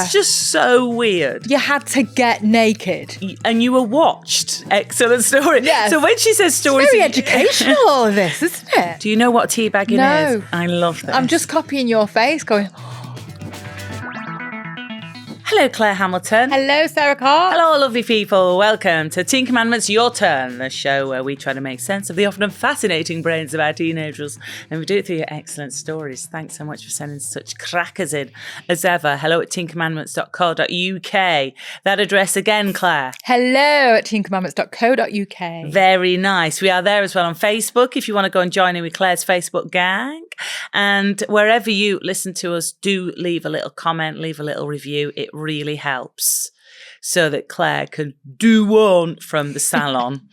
It's just so weird. You had to get naked. And you were watched. Excellent story. Yes. So when she says stories... It's very educational, all of this, isn't it? Do you know what teabagging is? I love this. I'm just copying your face going... Hello, Claire Hamilton. Hello, Sarah Carr. Hello, lovely people. Welcome to Teen Commandments Your Turn, the show where we try to make sense of the often fascinating brains of our teenagers. And we do it through your excellent stories. Thanks so much for sending such crackers in as ever. Hello at teencommandments.co.uk. That address again, Claire. Hello at teencommandments.co.uk. Very nice. We are there as well on Facebook if you want to go and join in with Claire's Facebook gang. And wherever you listen to us, do leave a little comment, leave a little review. It really helps so that Claire can do on from the salon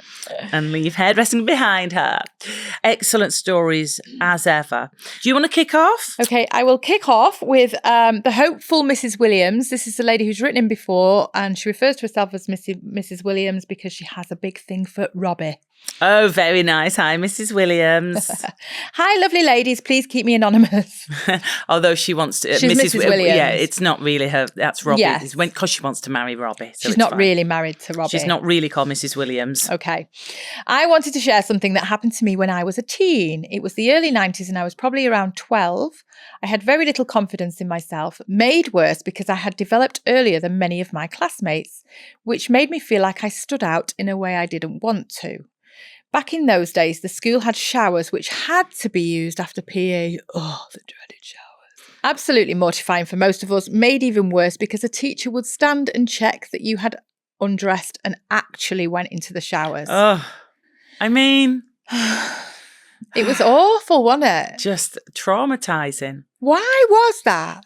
and leave hairdressing behind her. Excellent stories as ever. Do you want to kick off? Okay, I will kick off with the hopeful Mrs. Williams. This is the lady who's written in before, and she refers to herself as Mrs. Williams because she has a big thing for Robbie. Oh, very nice. Hi, Mrs. Williams. Hi, lovely ladies. Please keep me anonymous. Although she wants to... She's Mrs. Williams. Yeah, it's not really her. That's Robbie. Yes. Because she wants to marry Robbie. So she's not really married to Robbie. She's not really called Mrs. Williams. Okay. I wanted to share something that happened to me when I was a teen. It was the early 90s and I was probably around 12. I had very little confidence in myself, made worse because I had developed earlier than many of my classmates, which made me feel like I stood out in a way I didn't want to. Back in those days, the school had showers which had to be used after PE. Oh, the dreaded showers. Absolutely mortifying for most of us, made even worse because a teacher would stand and check that you had undressed and actually went into the showers. Oh, I mean... It was awful, wasn't it? Just traumatising. Why was that?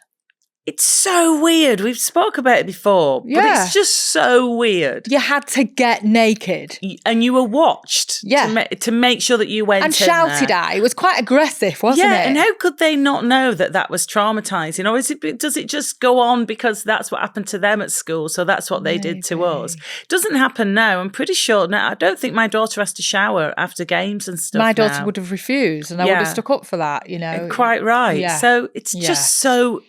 It's so weird. We've spoke about it before, but it's just so weird. You had to get naked. And you were watched to make sure that you went and shouted at. It was quite aggressive, wasn't it? Yeah, and how could they not know that that was traumatising? Or does it just go on because that's what happened to them at school, so that's what they did to us? It doesn't happen now. I'm pretty sure now. I don't think my daughter has to shower after games and stuff. My daughter would have refused and I would have stuck up for that, you know. Quite right. Yeah. So it's just so...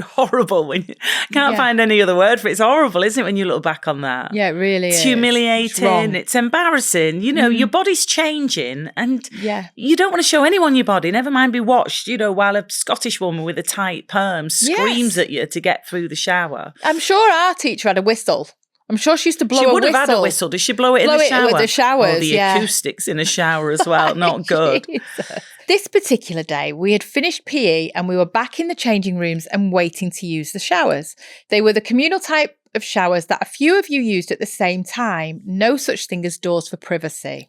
horrible when you can't find any other word for it. It's horrible, isn't it, when you look back on that? Yeah, it really is. It's humiliating. It's embarrassing. You know, your body's changing and you don't want to show anyone your body, never mind be watched, you know, while a Scottish woman with a tight perm screams at you to get through the shower. I'm sure our teacher had a whistle. I'm sure she used to blow a whistle. She would have had a whistle. Did she blow it in the shower? With the showers, the acoustics in a shower as well. Not good. This particular day, we had finished PE and we were back in the changing rooms and waiting to use the showers. They were the communal type of showers that a few of you used at the same time. No such thing as doors for privacy.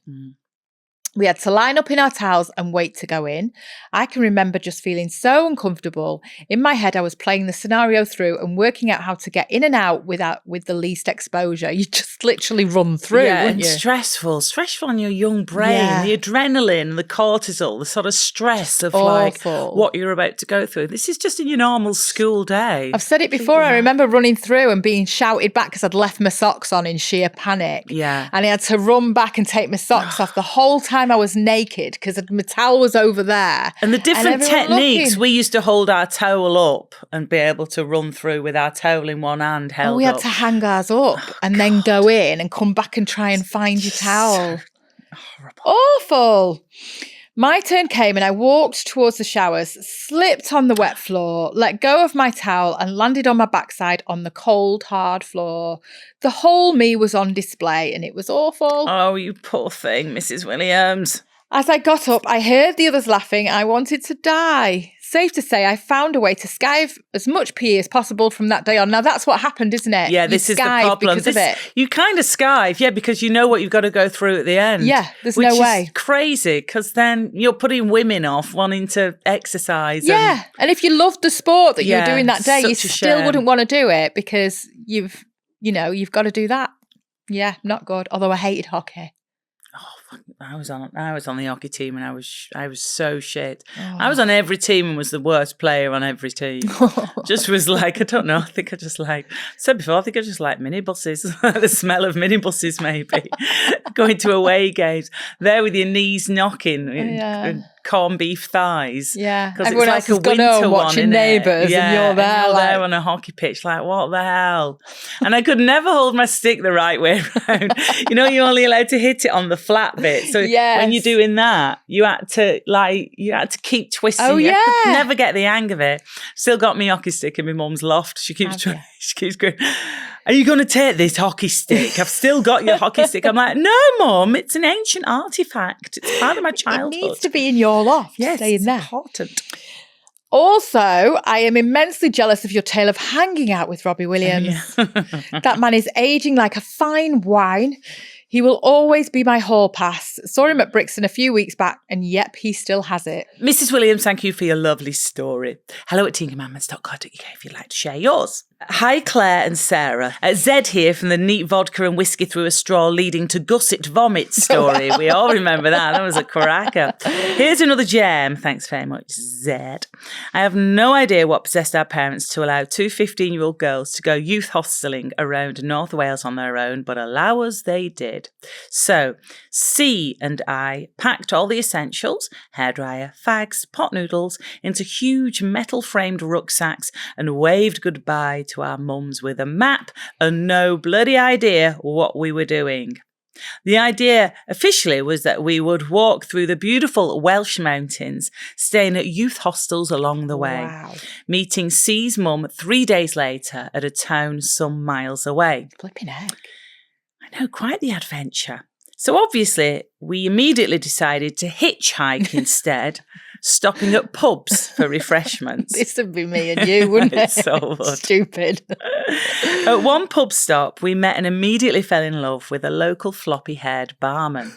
We had to line up in our towels and wait to go in. I can remember just feeling so uncomfortable. In my head, I was playing the scenario through and working out how to get in and out with the least exposure. You just literally run through, wouldn't you? Stressful on your young brain. The adrenaline, the cortisol, the sort of stress of like what you're about to go through. This is just in your normal school day. I've said it before. I remember running through and being shouted back because I'd left my socks on in sheer panic. Yeah. And I had to run back and take my socks off the whole time I was naked because my towel was over there. And the different techniques, we used to hold our towel up and be able to run through with our towel in one hand held up. We had to hang ours up and then go in and come back and try and find your towel. Horrible. Awful. My turn came and I walked towards the showers, slipped on the wet floor, let go of my towel and landed on my backside on the cold, hard floor. The whole me was on display and it was awful. Oh, you poor thing, Mrs. Williams. As I got up, I heard the others laughing. I wanted to die. Safe to say, I found a way to skive as much PE as possible from that day on. Now, that's what happened, isn't it? Yeah, this is the problem. You kind of skive, because you know what you've got to go through at the end. Yeah, there's no way. Which is crazy, because then you're putting women off wanting to exercise. Yeah, and if you loved the sport that you were doing that day, you still wouldn't want to do it because you've got to do that. Yeah, not good. Although I hated hockey. Oh, I was on the hockey team and I was so shit. I was on every team and was the worst player on every team. Just was like, I don't know. I think I just like said before. I think I just like minibuses. The smell of minibuses, maybe going to away games there with your knees knocking. corned beef thighs. Yeah, because everyone else has gone home watching Neighbours, and you're there, there on a hockey pitch, like, what the hell? And I could never hold my stick the right way around. You're only allowed to hit it on the flat bit. So when you're doing that, you had to keep twisting. Oh, yeah. I could never get the hang of it. Still got me hockey stick in my mum's loft. She keeps going, are you going to take this hockey stick? I've still got your hockey stick. I'm like, no, Mum, it's an ancient artifact. It's part of my childhood. It needs to be in your loft. Yes, stay in there. Important. Also, I am immensely jealous of your tale of hanging out with Robbie Williams. That man is aging like a fine wine. He will always be my hall pass. Saw him at Brixton a few weeks back, and yep, he still has it. Mrs. Williams, thank you for your lovely story. hello@teencommandments.co.uk if you'd like to share yours. Hi, Claire and Sarah. Zed here from the neat vodka and whiskey through a straw leading to gusset vomit story. We all remember that. That was a cracker. Here's another gem. Thanks very much, Zed. I have no idea what possessed our parents to allow two 15-year-old girls to go youth hosteling around North Wales on their own, but allow us they did. So, C and I packed all the essentials, hairdryer, fags, pot noodles, into huge metal-framed rucksacks and waved goodbye to our mums with a map and no bloody idea what we were doing. The idea officially was that we would walk through the beautiful Welsh mountains, staying at youth hostels along the way, meeting C's mum 3 days later at a town some miles away. Flipping heck. I know, quite the adventure. So obviously, we immediately decided to hitchhike instead, stopping at pubs for refreshments. This would be me and you, wouldn't it? It's so would. Stupid. At one pub stop, we met and immediately fell in love with a local floppy-haired barman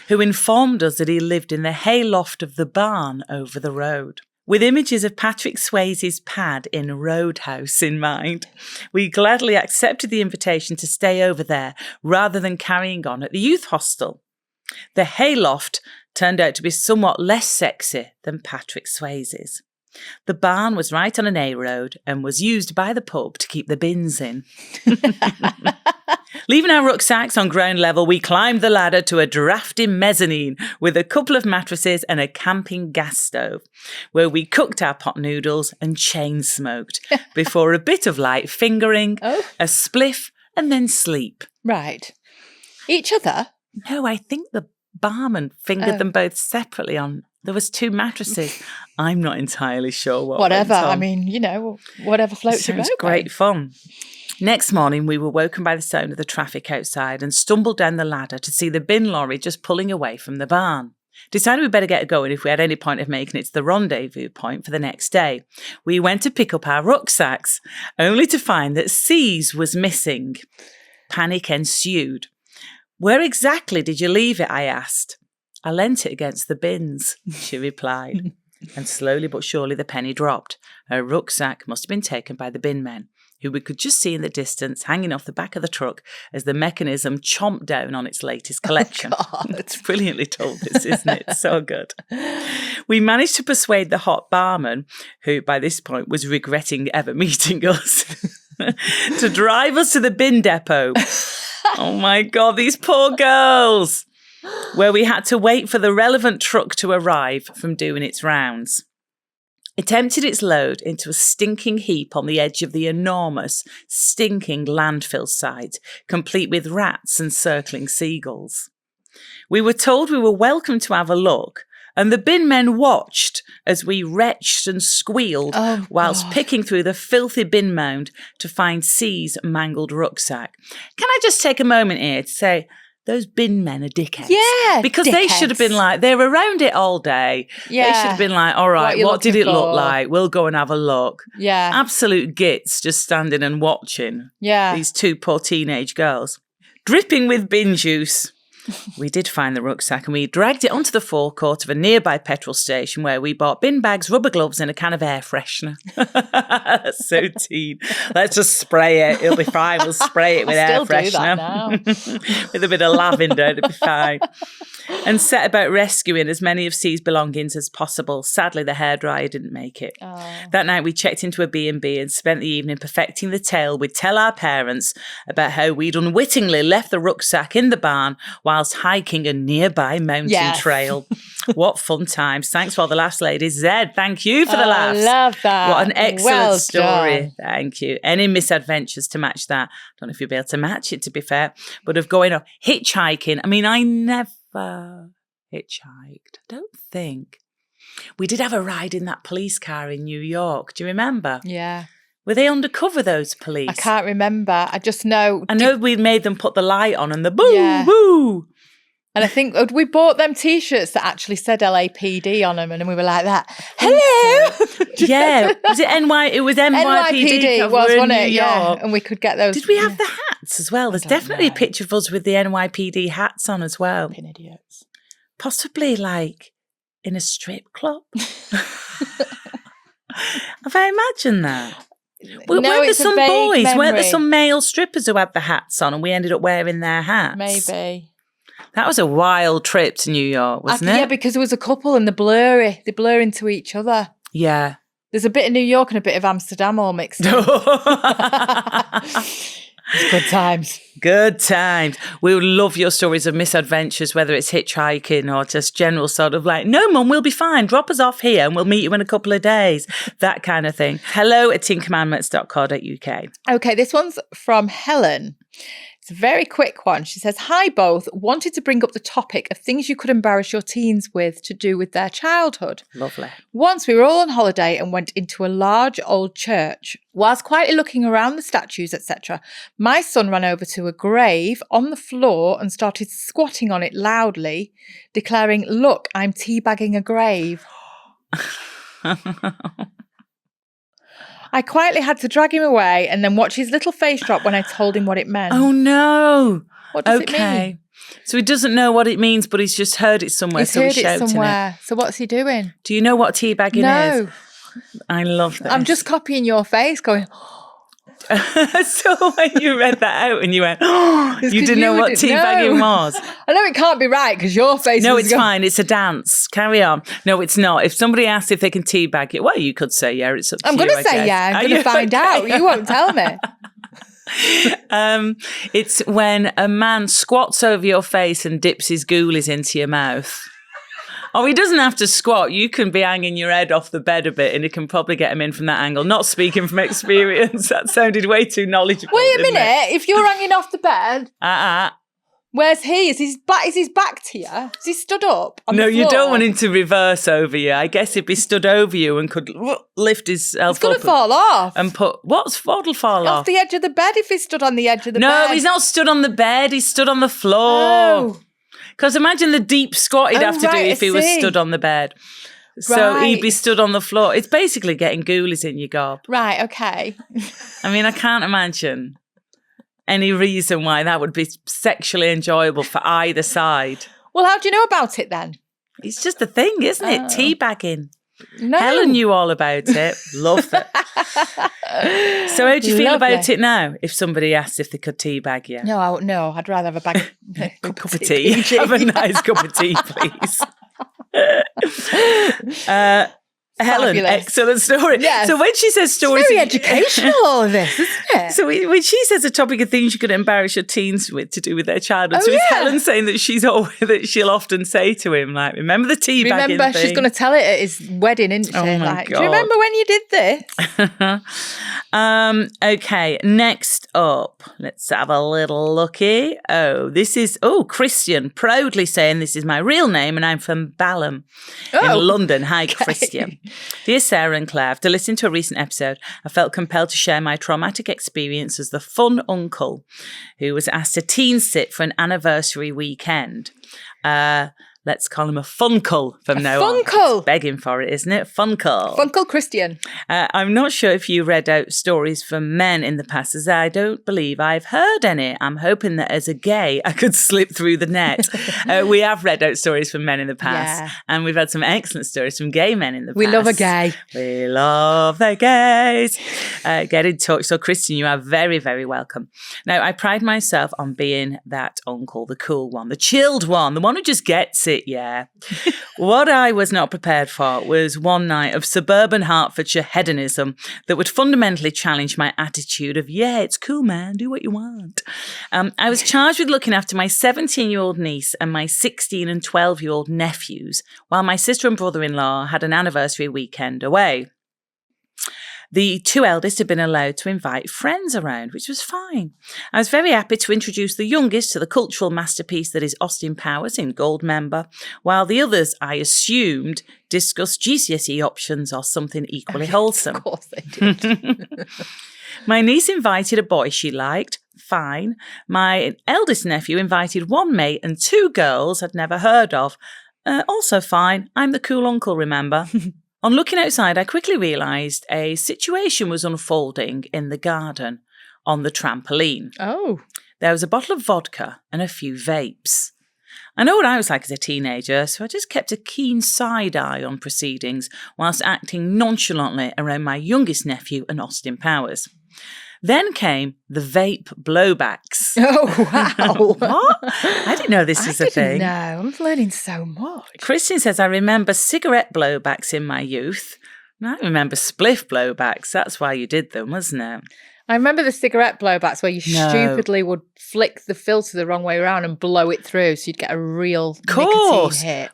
who informed us that he lived in the hayloft of the barn over the road. With images of Patrick Swayze's pad in Roadhouse in mind, we gladly accepted the invitation to stay over there rather than carrying on at the youth hostel. The hayloft turned out to be somewhat less sexy than Patrick Swayze's. The barn was right on an A road and was used by the pub to keep the bins in. Leaving our rucksacks on ground level, we climbed the ladder to a drafty mezzanine with a couple of mattresses and a camping gas stove, where we cooked our pot noodles and chain smoked before a bit of light fingering, a spliff, and then sleep. Right. Each other? No, I think the barman fingered them both separately on. There was 2 mattresses. I'm not entirely sure what. Whatever. I mean, whatever floats your boat. Sounds great fun. Next morning, we were woken by the sound of the traffic outside and stumbled down the ladder to see the bin lorry just pulling away from the barn. Decided we'd better get going if we had any point of making it to the rendezvous point for the next day. We went to pick up our rucksacks, only to find that C's was missing. Panic ensued. Where exactly did you leave it? I asked. I leant it against the bins, she replied. And slowly but surely the penny dropped. Her rucksack must have been taken by the bin men, who we could just see in the distance hanging off the back of the truck as the mechanism chomped down on its latest collection. It's brilliantly told, this, isn't it? So good. We managed to persuade the hot barman, who by this point was regretting ever meeting us, to drive us to the bin depot. Oh my God, these poor girls! Where we had to wait for the relevant truck to arrive from doing its rounds. It emptied its load into a stinking heap on the edge of the enormous, stinking landfill site, complete with rats and circling seagulls. We were told we were welcome to have a look, and the bin men watched as we retched and squealed whilst picking through the filthy bin mound to find C's mangled rucksack. Can I just take a moment here to say, those bin men are dickheads. Yeah, because they should have been like, they were around it all day. Yeah. They should have been like, all right, what did it look like? We'll go and have a look. Yeah. Absolute gits just standing and watching. Yeah. These 2 poor teenage girls. Dripping with bin juice. We did find the rucksack and we dragged it onto the forecourt of a nearby petrol station where we bought bin bags, rubber gloves and a can of air freshener. That's so teen. Let's just spray it. It'll be fine. We'll spray it with air freshener. Do that now. With a bit of lavender, it'll be fine. and set about rescuing as many of C's belongings as possible. Sadly, the hairdryer didn't make it. That night, we checked into a B&B and spent the evening perfecting the tale we'd tell our parents about how we'd unwittingly left the rucksack in the barn whilst hiking a nearby mountain trail. What fun times. Thanks for all the laughs, ladies. Zed, thank you for the laughs. I love that. What an excellent story. Done. Thank you. Any misadventures to match that? Don't know if you'll be able to match it, to be fair, but of going off hitchhiking. I mean, I never hitchhiked. I don't think. We did have a ride in that police car in New York. Do you remember? Yeah. Were they undercover, those police? I can't remember. I just know. I know we made them put the light on and the boo, boo. And I think we bought them T-shirts that actually said LAPD on them, and we were like that. Hello. Yeah, was it NY? It was NYPD. It was, wasn't it? Yeah, and we could get those. Did we have the hats as well? There's definitely a picture of us with the NYPD hats on as well. Fucking idiots. Possibly like in a strip club. Have I imagined that? Weren't there some boys? Memory. Weren't there some male strippers who had the hats on, and we ended up wearing their hats? Maybe. That was a wild trip to New York, wasn't it? Yeah, because there was a couple and they blur into each other. Yeah. There's a bit of New York and a bit of Amsterdam all mixed in. It's good times. Good times. We would love your stories of misadventures, whether it's hitchhiking or just general sort of like, no, Mum, we'll be fine. Drop us off here and we'll meet you in a couple of days. That kind of thing. hello@teencommandments.co.uk. Okay, this one's from Helen. It's a very quick one. She says, hi both. Wanted to bring up the topic of things you could embarrass your teens with to do with their childhood. Lovely. Once we were all on holiday and went into a large old church. Whilst quietly looking around the statues, etc., my son ran over to a grave on the floor and started squatting on it loudly, declaring, look, I'm teabagging a grave. I quietly had to drag him away and then watch his little face drop when I told him what it meant. Oh, no. What does it mean? So he doesn't know what it means, but he's just heard it somewhere, He's shouting it. So what's he doing? Do you know what teabagging is? I love that. I'm just copying your face going... So when you read that out and you went, oh, you didn't know what teabagging was. I know it can't be right because your face it's fine. It's a dance. Carry on. No, it's not. If somebody asks if they can teabag it, well, you could say, yeah, it's up to you. I'm going to say, yeah. I'm going to find out. You won't tell me. It's when a man squats over your face and dips his ghoulies into your mouth. Oh, he doesn't have to squat. You can be hanging your head off the bed a bit and he can probably get him in from that angle. Not speaking from experience. That sounded way too knowledgeable. Wait a minute. If you're hanging off the bed, where's he? Is his back to you? Is he stood up on the floor? You don't want him to reverse over you. I guess he'd be stood over you and could lift his elf up. He's going to fall off. And what'll fall off? Off the edge of the bed if he's stood on the edge of the bed. No, he's not stood on the bed. He's stood on the floor. Oh. Because imagine the deep squat he'd have to do if he was stood on the bed. So he'd be stood on the floor. It's basically getting ghoulies in your gob. Right, okay. I mean, I can't imagine any reason why that would be sexually enjoyable for either side. Well, how do you know about it then? It's just a thing, isn't it? Teabagging. No. Helen knew all about it. Loved it. So how do you feel about it now if somebody asks if they could teabag you? No, I'd rather have a bag cup of tea. Have a nice cup of tea, please. Helen, excellent story. Yes. So when she says stories... It's very educational, all of this, isn't it? So when she says a topic of things you could embarrass your teens with to do with their childhood, is Helen saying that she'll often say to him, like, remember the teabagging thing? Remember, she's going to tell it at his wedding, isn't she? Oh, my like, God. do you remember when you did this? Okay, next up, let's have a little looky. This is Christian, proudly saying this is my real name and I'm from Balham in London. Hi, Christian. Dear Sara and Clare, after listening to a recent episode, I felt compelled to share my traumatic experience as the fun uncle who was asked to teen sit for an anniversary weekend. Let's call him a funkle from now on. Funkle. It's begging for it, isn't it? Funkle. Funkle Christian. I'm not sure if you read out stories from men in the past, as I don't believe I've heard any. I'm hoping that as a gay, I could slip through the net. We have read out stories from men in the past, and we've had some excellent stories from gay men in the past. We love a gay. We love the gays. Get in touch. So, Christian, you are very, very welcome. Now, I pride myself on being that uncle, the cool one, the chilled one, the one who just gets it, yeah. What I was not prepared for was one night of suburban Hertfordshire hedonism that would fundamentally challenge my attitude of, yeah, it's cool, man, do what you want. I was charged with looking after my 17-year-old niece and my 16 and 12-year-old nephews, while my sister and brother-in-law had an anniversary weekend away. The two eldest had been allowed to invite friends around, which was fine. I was very happy to introduce the youngest to the cultural masterpiece that is Austin Powers in Gold Member, while the others, I assumed, discussed GCSE options or something equally wholesome. Of course they did. My niece invited a boy she liked. Fine. My eldest nephew invited one mate and two girls I'd never heard of. Also fine. I'm the cool uncle, remember? On looking outside, I quickly realised a situation was unfolding in the garden on the trampoline. Oh. There was a bottle of vodka and a few vapes. I know what I was like as a teenager, so I just kept a keen side eye on proceedings whilst acting nonchalantly around my youngest nephew and Austin Powers. Then came the vape blowbacks. Oh, wow. What? I didn't know this was a thing. No, I'm learning so much. Christian says, I remember cigarette blowbacks in my youth. And I remember spliff blowbacks. That's why you did them, wasn't it? I remember the cigarette blowbacks where you stupidly would flick the filter the wrong way around and blow it through so you'd get a real nicotine hit.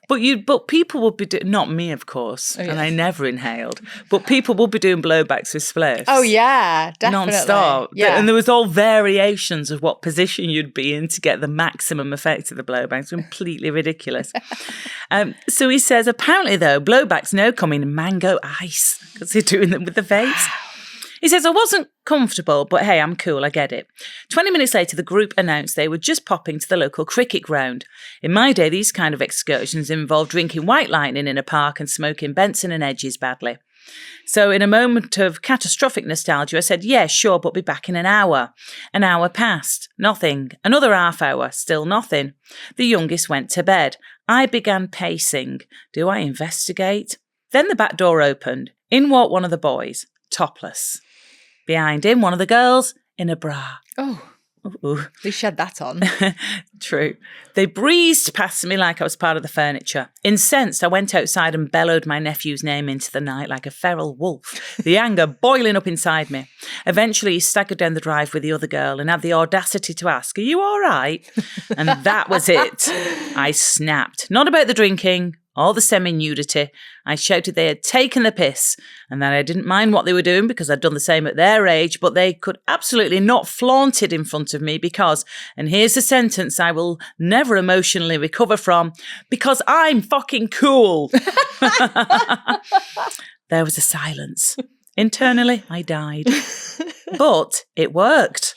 But people would be doing, not me, of course, and I never inhaled, but people would be doing blowbacks with spliffs. Oh, yeah, definitely. Non-stop. Yeah. And there was all variations of what position you'd be in to get the maximum effect of the blowbacks. Completely ridiculous. So he says, apparently, though, blowbacks now come in mango ice because they're doing them with the vapes. He says, I wasn't comfortable, but hey, I'm cool, I get it. 20 minutes later, the group announced they were just popping to the local cricket ground. In my day, these kind of excursions involved drinking White Lightning in a park and smoking Benson and Edges badly. So in a moment of catastrophic nostalgia, I said, yeah, sure, but be back in an hour. An hour passed. Nothing. Another half hour. Still nothing. The youngest went to bed. I began pacing. Do I investigate? Then the back door opened. In walked one of the boys, topless. Behind him, one of the girls in a bra. Oh, ooh. They shed that on. True. They breezed past me like I was part of the furniture. Incensed, I went outside and bellowed my nephew's name into the night like a feral wolf, the anger boiling up inside me. Eventually, he staggered down the drive with the other girl and had the audacity to ask, are you all right? And that was it. I snapped. Not about the drinking, all the semi-nudity. I shouted they had taken the piss and that I didn't mind what they were doing because I'd done the same at their age, but they could absolutely not flaunt it in front of me because, and here's the sentence I will never emotionally recover from, because I'm fucking cool. There was a silence. Internally, I died. But it worked.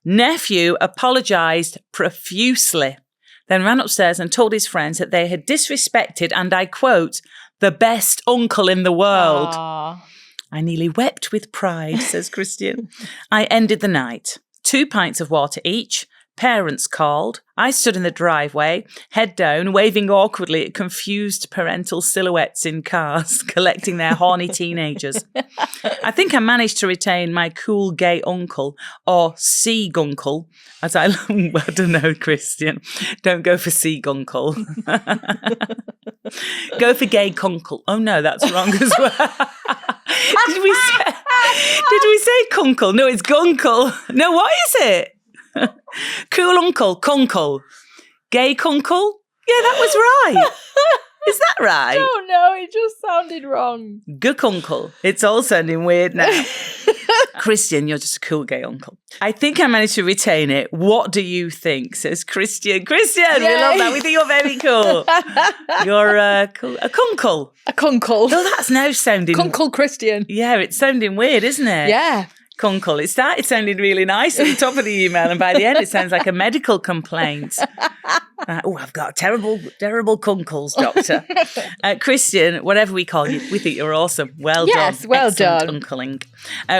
Nephew apologised profusely. Then ran upstairs and told his friends that they had disrespected, and I quote, the best uncle in the world. Aww. I nearly wept with pride, says Christian. I ended the night. 2 pints of water each. Parents called. I stood in the driveway, head down, waving awkwardly at confused parental silhouettes in cars, collecting their horny teenagers. I think I managed to retain my cool gay uncle, or sea-gunkle, as I don't know, Christian. Don't go for sea-gunkle. Go for gay kunkle. Oh no, that's wrong as well. Did we say kunkle? No, it's gunkle. No, what is it? Cool uncle, kunkle. Gay kunkle? Yeah, that was right. Is that right? Oh no, it just sounded wrong. Good uncle. It's all sounding weird now. Christian, you're just a cool gay uncle. I think I managed to retain it. What do you think? Says Christian. Christian, we love that. We think you're very cool. You're cool. A kunkle. A kunkle. Oh, that's now sounding... Kunkle Christian. Yeah, it's sounding weird, isn't it? Yeah. Kunkel. It started sounding really nice at the top of the email, and by the end, it sounds like a medical complaint. I've got terrible kunkles, doctor. Christian, whatever we call you, we think you're awesome. Well done. Yes, well done. Uncling.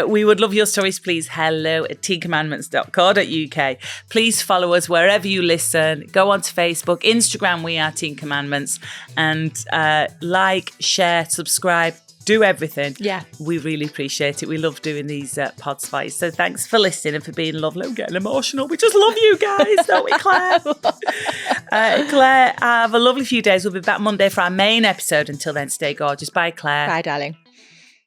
We would love your stories, please. hello@teencommandments.co.uk. Please follow us wherever you listen. Go onto Facebook, Instagram, We Are Teen Commandments, and like, share, subscribe. Do everything. Yeah. We really appreciate it. We love doing these pods for you. So thanks for listening and for being lovely. I'm getting emotional. We just love you guys, don't we, Claire? Claire, have a lovely few days. We'll be back Monday for our main episode. Until then, stay gorgeous. Bye, Claire. Bye, darling.